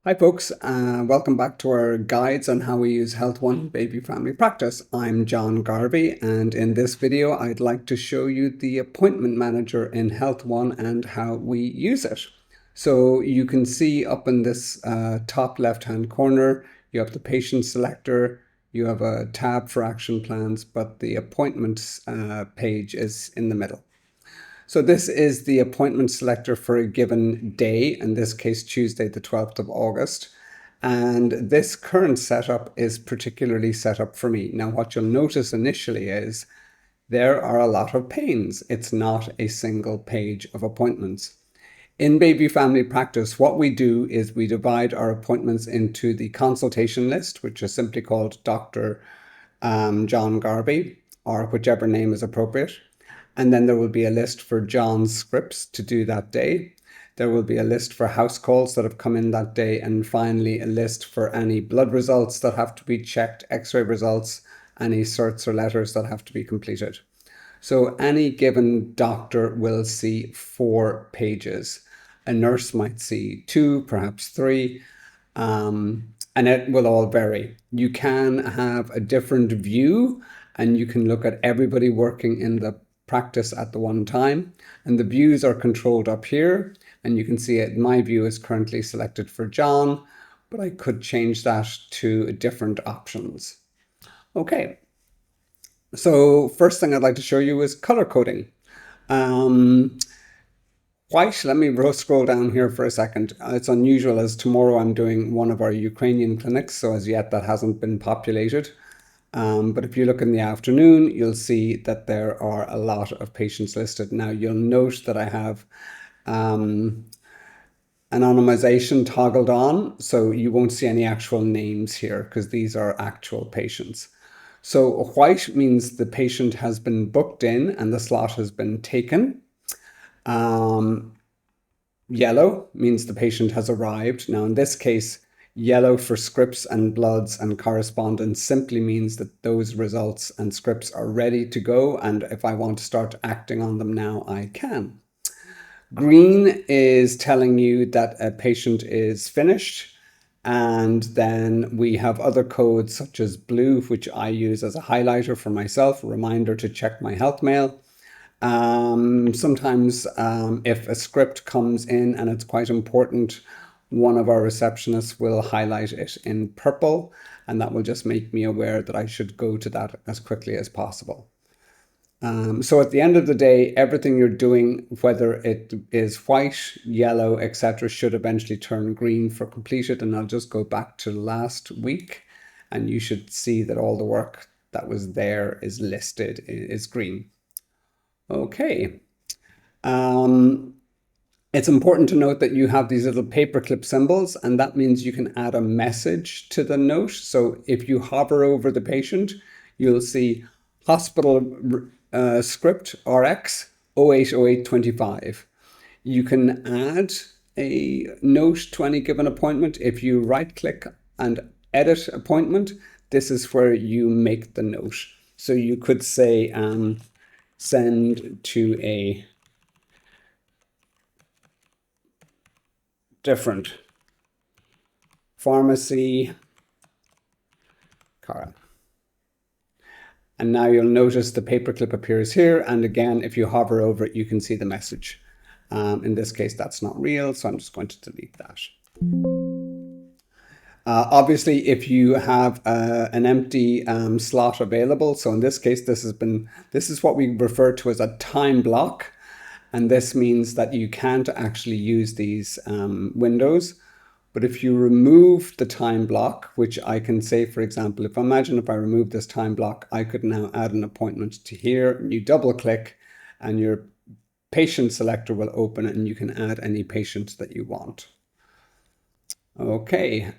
Hi folks, welcome back to our guides on how we use HealthOne Bayview Family Practice. I'm John Garvey, and in this video I'd like to show you the appointment manager in HealthOne and how we use it. So you can see up in this top left hand corner, you have the patient selector, you have a tab for action plans, but the appointments page is in the middle. So this is the appointment selector for a given day, in this case Tuesday the 12th of August. And this current setup is particularly set up for me. Now what you'll notice initially is there are a lot of panes. It's not a single page of appointments. In Bayview Family Practice, what we do is we divide our appointments into the consultation list, which is simply called Dr. John Garvey, or whichever name is appropriate. And then there will be a list for John's scripts to do that day. There will be a list for house calls that have come in that day. And finally, a list for any blood results that have to be checked, x-ray results, any certs or letters that have to be completed. So any given doctor will see 4 pages. A nurse might see 2, perhaps 3, and it will all vary. You can have a different view and you can look at everybody working in the practice at the one time, and the views are controlled up here, and you can see it. My view is currently selected for John, but I could change that to different options. Okay, so first thing I'd like to show you is color coding. White, let me scroll down here for a second. It's unusual as tomorrow I'm doing one of our Ukrainian clinics, so as yet that hasn't been populated. But if you look in the afternoon, you'll see that there are a lot of patients listed. Now you'll note that I have anonymization toggled on, so you won't see any actual names here because these are actual patients. So white means the patient has been booked in and the slot has been taken. Yellow means the patient has arrived. Now in this case, yellow for scripts and bloods and correspondence simply means that those results and scripts are ready to go, and if I want to start acting on them now, I can. Green is telling you that a patient is finished, and then we have other codes such as blue, which I use as a highlighter for myself, a reminder to check my health mail. Sometimes if a script comes in and it's quite important, one of our receptionists will highlight it in purple, and that will just make me aware that I should go to that as quickly as possible. So at the end of the day, everything you're doing, whether it is white, yellow, etc., should eventually turn green for completed. And I'll just go back to last week, and you should see that all the work that was there is listed, is green. Okay. It's important to note that you have these little paperclip symbols, and that means you can add a message to the note. So if you hover over the patient, you'll see hospital script RX 080825. You can add a note to any given appointment. If you right click and edit appointment, this is where you make the note. So you could say send to a different pharmacy, Cara. And now you'll notice the paperclip appears here. And again, if you hover over it, you can see the message. In this case, that's not real, so I'm just going to delete that. Obviously, if you have an empty slot available, so in this case, this is what we refer to as a time block. And this means that you can't actually use these windows. But if you remove the time block, which I can say, for example, if I remove this time block, I could now add an appointment to here. You double click and your patient selector will open and you can add any patient that you want. Okay.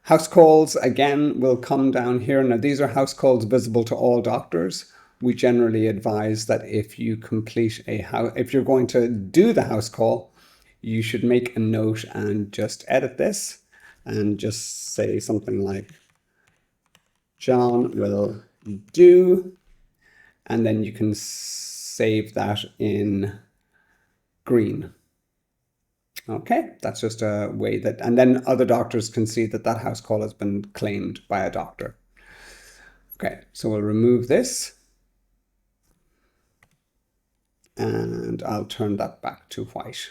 House calls, again, will come down here. Now, these are house calls visible to all doctors. We generally advise that if you if you're going to do the house call, you should make a note and just edit this and just say something like, John will do, and then you can save that in green. Okay, that's just a way that, and then other doctors can see that that house call has been claimed by a doctor. Okay, so we'll remove this and I'll turn that back to white.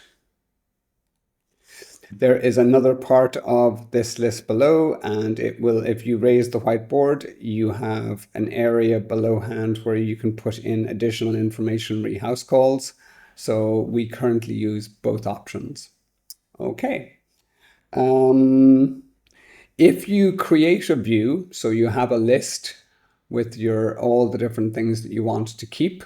There is another part of this list below, and it will, if you raise the whiteboard, you have an area below hand where you can put in additional information re house calls. So we currently use both options. Okay. If you create a view, so you have a list with all the different things that you want to keep,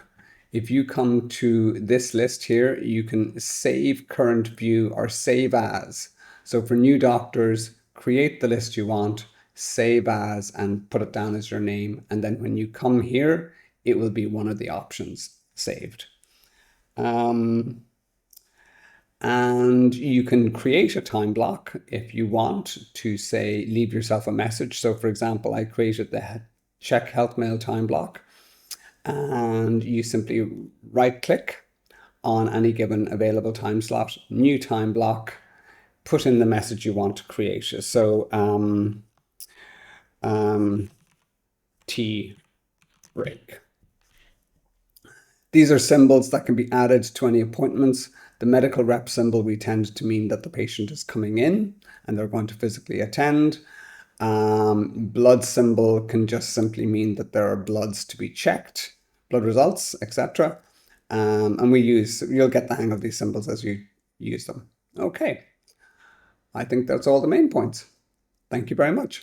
if you come to this list here, you can save current view or save as. So for new doctors, create the list you want, save as, and put it down as your name. And then when you come here, it will be one of the options saved. And you can create a time block if you want to, say, leave yourself a message. So for example, I created the check health mail time block, and you simply right click on any given available time slot, new time block, put in the message you want to create. So tea break. These are symbols that can be added to any appointments. The medical rep symbol, we tend to mean that the patient is coming in and they're going to physically attend. Blood symbol can just simply mean that there are bloods to be checked, blood results, etc. And you'll get the hang of these symbols as you use them. Okay, I think that's all the main points. Thank you very much.